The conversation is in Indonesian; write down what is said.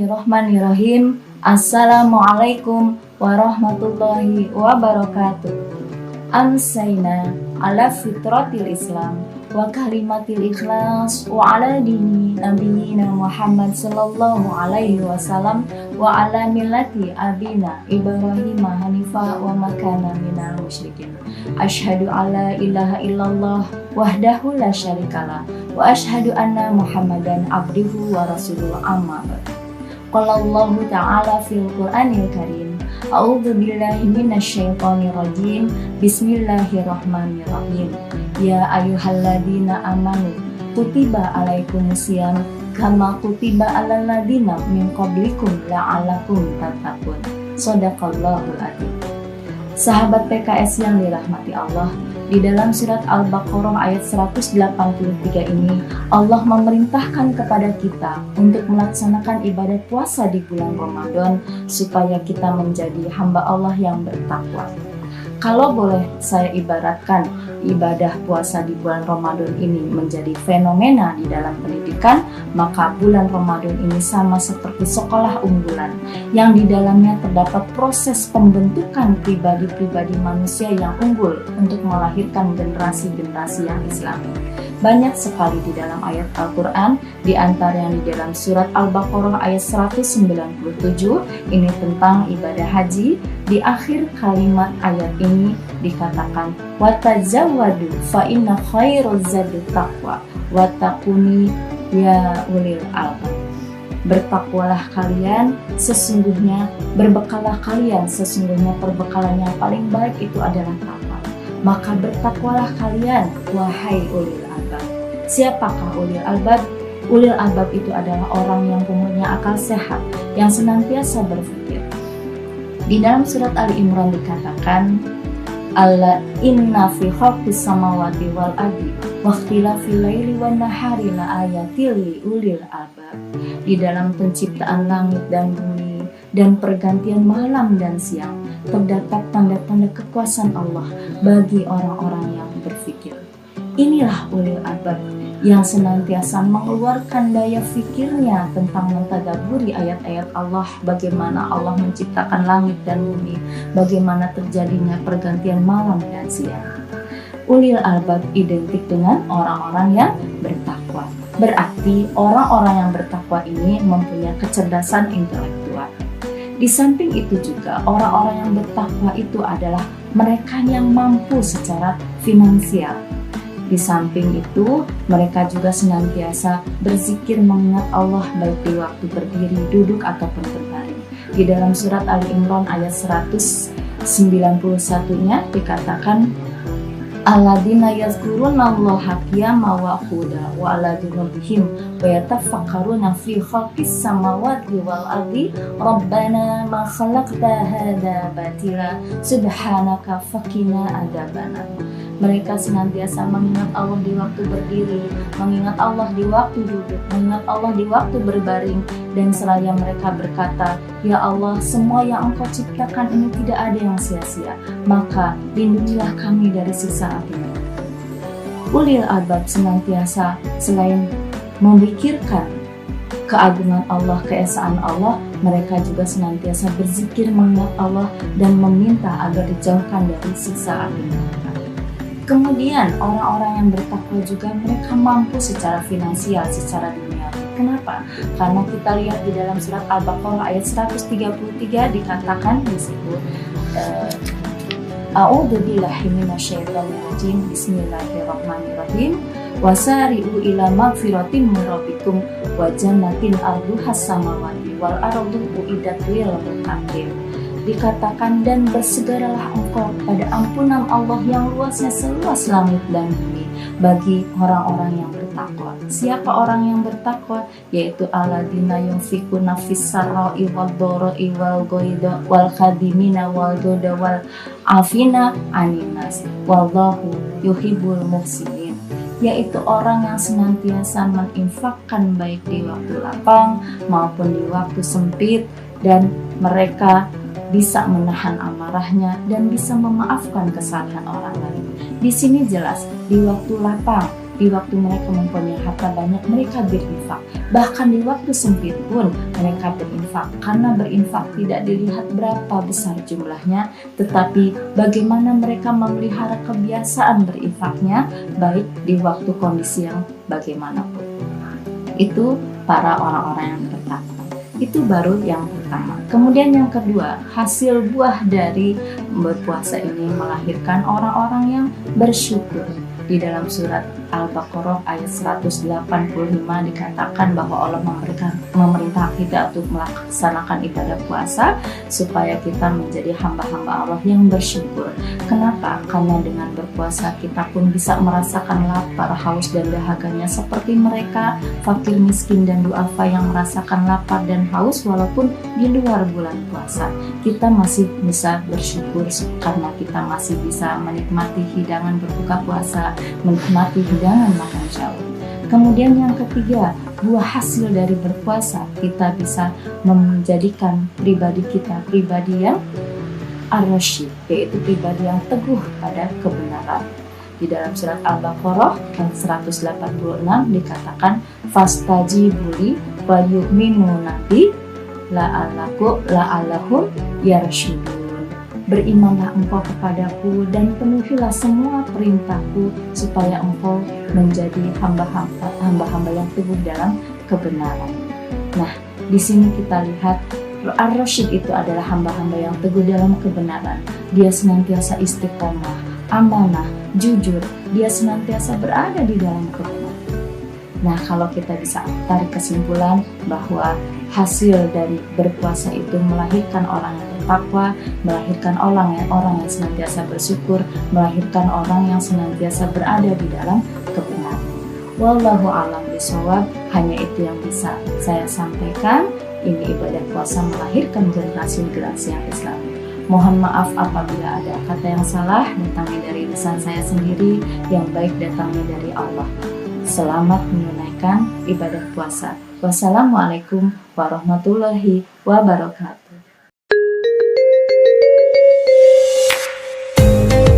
Bismillahirrahmanirrahim. Assalamualaikum warahmatullahi wabarakatuh. Amsayna ala fitratil Islam wa kalimatil ikhlas wa ala dini nabiyina Muhammad sallallahu alaihi wasallam wa ala millati abina Ibrahim hanifa wa makana minal musyrikin. Asyhadu alla ilaha illallah wahdahu la syarikalah wa asyhadu anna Muhammadan abduhu wa rasuluhu amma ba'du. Qala Allah ta'ala fil Qur'anil Karim. A'udzu billahi minasyaitonir rajim. Bismillahirrahmanirrahim. Ya ayyuhalladzina amanu kutiba alaikumusiyam kama kutiba alal ladzina min qablikum la'allakum tattaqun. Shadaqallahul adzim. Sahabat PKS yang dirahmati Allah, di dalam surat Al-Baqarah ayat 183 ini, Allah memerintahkan kepada kita untuk melaksanakan ibadah puasa di bulan Ramadan supaya kita menjadi hamba Allah yang bertakwa. Kalau boleh saya ibaratkan, ibadah puasa di bulan Ramadan ini menjadi fenomena di dalam pendidikan, maka bulan Ramadan ini sama seperti sekolah unggulan yang di dalamnya terdapat proses pembentukan pribadi-pribadi manusia yang unggul untuk melahirkan generasi-generasi yang Islami. Banyak sekali di dalam ayat Al-Quran, di antara yang di dalam surat Al-Baqarah ayat 197, ini tentang ibadah haji. Di akhir kalimat ayat ini dikatakan, وَتَزَوَّدُوا فَإِنَّ خَيْرَ الزَّادِ التَّقْوَى وَاتَّقُونِ يَا أُولِي الْأَلْبَابِ. Bertakwalah kalian, sesungguhnya berbekalah kalian, sesungguhnya perbekalan yang paling baik itu adalah takwa. Maka bertakwalah kalian, wahai ulil albab. Siapakah ulil albab? Ulil albab itu adalah orang yang mempunyai akal sehat, yang senantiasa berpikir. Di dalam surat Ali Imran dikatakan, Alla inna fi khalqis samawati wal ardi wa ikhtilafil laili wan nahari la ayatil li ulil albab. Di dalam penciptaan langit dan bumi dan pergantian malam dan siang terdapat tanda-tanda kekuasaan Allah bagi orang-orang yang berfikir. Inilah ulil albab yang senantiasa mengeluarkan daya fikirnya tentang mentadaburi ayat-ayat Allah, bagaimana Allah menciptakan langit dan bumi, bagaimana terjadinya pergantian malam dan siang. Ulil albab identik dengan orang-orang yang bertakwa. Berarti orang-orang yang bertakwa ini mempunyai kecerdasan intelektual. Di samping itu juga orang-orang yang bertakwa itu adalah mereka yang mampu secara finansial. Di samping itu, mereka juga senantiasa berzikir mengingat Allah baik di waktu berdiri, duduk, ataupun berbaring. Di dalam surat Ali Imran ayat 191-nya dikatakan, Alladzina yazkurunallaha qiyaman wa qu'udan wa 'ala junubihim wa yatafakkaruna fi khalqis samawati wal ardi rabbana ma khalaqta hadza batila subhanaka faqina adzabannar. Mereka senantiasa mengingat Allah di waktu berdiri, mengingat Allah di waktu duduk, mengingat Allah di waktu berbaring, dan seraya mereka berkata, Ya Allah, semua yang Engkau ciptakan ini tidak ada yang sia-sia, maka lindungilah kami dari siksa api. Ulil albab senantiasa selain memikirkan keagungan Allah, keesaan Allah, mereka juga senantiasa berzikir mengingat Allah dan meminta agar dijauhkan dari siksa api neraka. Kemudian orang-orang yang bertakwa juga mereka mampu secara finansial, secara duniawi. Kenapa? Karena kita lihat di dalam surat Al-Baqarah ayat 133 dikatakan di situ, A'udzubillahi minasyaitonir rajim. Bismillahirrahmanirrahim. Wasari'u ila magfiratin min rabbikum wa jannatin arduhas samawati wal ardu uiddat lil muttaqin. Dikatakan, dan bersegeralah engkau pada ampunan Allah yang luasnya seluas langit dan bumi bagi orang-orang yang bertakwa. Siapa orang yang bertakwa? Yaitu alladzina yunfikuna fis sarra'i wad dharra'i wal ghaidha wal khadimina wal ghadha wal afina 'anil nas wallahu yuhibbul muhsinin. Yaitu orang yang senantiasa menginfakkan baik di waktu lapang maupun di waktu sempit, dan mereka bisa menahan amarahnya dan bisa memaafkan kesalahan orang lain. Di sini jelas di waktu lapang, di waktu mereka mempunyai harta banyak, mereka berinfak. Bahkan di waktu sempit pun mereka berinfak, karena berinfak tidak dilihat berapa besar jumlahnya, tetapi bagaimana mereka memelihara kebiasaan berinfaknya, baik di waktu kondisi yang bagaimanapun. Itu para orang-orang yang bertakwa. Itu baru yang pertama. Kemudian yang kedua, hasil buah dari berpuasa ini melahirkan orang-orang yang bersyukur. Di dalam surat Al-Baqarah ayat 185 dikatakan bahwa Allah memerintah kita untuk melaksanakan ibadah puasa supaya kita menjadi hamba-hamba Allah yang bersyukur. Kenapa? Karena dengan berpuasa kita pun bisa merasakan lapar, haus, dan dahaganya seperti mereka fakir, miskin, dan duafa yang merasakan lapar dan haus walaupun di luar bulan puasa. Kita masih bisa bersyukur karena kita masih bisa menikmati hidangan berbuka puasa, menikmati hidangan makan sahur. Kemudian yang ketiga, buah hasil dari berpuasa, kita bisa menjadikan pribadi kita pribadi yang ar-rasyid, yaitu pribadi yang teguh pada kebenaran. Di dalam surat Al-Baqarah ayat 186 dikatakan fastajibuli wa yu'minu nabi la'allahum yarsyudun. Berimanlah engkau kepadaku dan penuhilah semua perintahku supaya engkau menjadi hamba-hamba yang teguh dalam kebenaran. Nah, di sini kita lihat ar-rasyid itu adalah hamba-hamba yang teguh dalam kebenaran. Dia senantiasa istiqomah, amanah, jujur. Dia senantiasa berada di dalam kebenaran. Nah, kalau kita bisa tarik kesimpulan bahwa hasil dari berpuasa itu melahirkan orang yang bertakwa, melahirkan orang yang senantiasa bersyukur, melahirkan orang yang senantiasa berada di dalam kebenaran. Wallahu a'lam bishawab. Hanya itu yang bisa saya sampaikan. Ini ibadah puasa melahirkan generasi-generasi yang Islami. Mohon maaf apabila ada kata yang salah datangnya dari lisan saya sendiri, yang baik datangnya dari Allah. Selamat menunaikan ibadah puasa. Wassalamualaikum warahmatullahi wabarakatuh.